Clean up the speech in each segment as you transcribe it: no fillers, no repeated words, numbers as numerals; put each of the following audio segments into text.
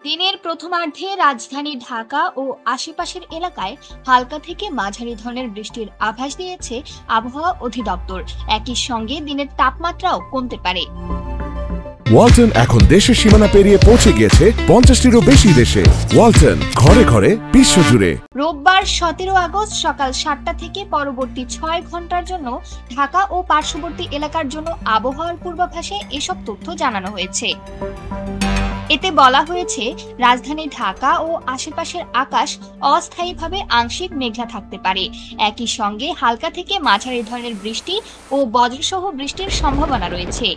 দিনের প্রথমার্ধে রাজধানী ঢাকা ও আশেপাশের এলাকায় হালকা থেকে মাঝারি ধরনের বৃষ্টির আভাস দিয়েছে আবহাওয়া অধিদপ্তর। একই সঙ্গে দিনের তাপমাত্রাও কমতে পারে। ওয়ালটন এখন দেশের সীমানা পেরিয়ে পৌঁছে গিয়েছে 50টিরও বেশি দেশে। ওয়ালটন, ঘরে ঘরে বিশ্বজুড়ে। রোববার 17 আগস্ট সকাল 7টা থেকে পরবর্তী 6 ঘন্টার জন্য ঢাকা ও পার্শ্ববর্তী এলাকার জন্য আবহাওয়ার পূর্বাভাসে এসব তথ্য জানানো হয়েছে। এতে বলা হয়েছে, রাজধানী ঢাকা ও আশেপাশের আকাশ অস্থায়ীভাবে আংশিক মেঘলা থাকতে পারে। একই সঙ্গে হালকা থেকে মাঝারি ধরনের বৃষ্টি ও বজ্রসহ বৃষ্টির সম্ভাবনা রয়েছে।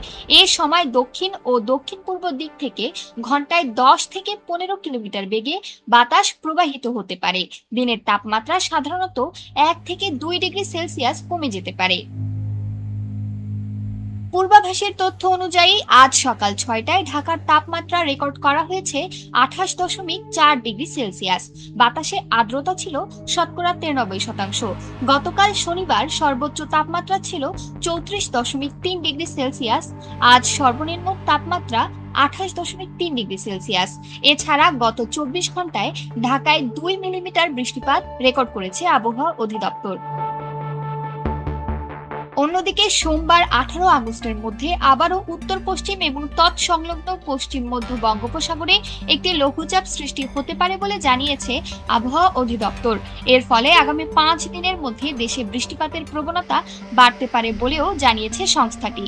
এ সময় দক্ষিণ ও দক্ষিণ পূর্ব দিক থেকে ঘন্টায় 10 থেকে 15 কিলোমিটার বেগে বাতাস প্রবাহিত হতে পারে। দিনের তাপমাত্রা সাধারণত 1 থেকে 2 ডিগ্রি সেলসিয়াস কমে যেতে পারে। পূর্বাভাসের তথ্য অনুযায়ী আজ সকাল 6টায় ঢাকার তাপমাত্রা রেকর্ড করা হয়েছে 28.4 ডিগ্রি সেলসিয়াস। বাতাসে আর্দ্রতা ছিল 93%। গতকাল শনিবার সর্বোচ্চ তাপমাত্রা ছিল 34.3 ডিগ্রি সেলসিয়াস। আজ সর্বনিম্ন তাপমাত্রা 28.3 ডিগ্রি সেলসিয়াস। এছাড়া গত 24 ঘন্টায় ঢাকায় 2 মিলিমিটার বৃষ্টিপাত রেকর্ড করেছে আবহাওয়া অধিদপ্তর। অন্যদিকে সোমবার 18 আগস্টের মধ্যে আবারও উত্তর পশ্চিম এবং তৎসংলগ্ন পশ্চিম মধ্য বঙ্গোপসাগরে একটি লঘুচাপ সৃষ্টি হতে পারে বলে জানিয়েছে আবহাওয়া অধিদপ্তর। এর ফলে আগামী 5 দিনের মধ্যে দেশে বৃষ্টিপাতের প্রবণতা বাড়তে পারে বলেও জানিয়েছে সংস্থাটি।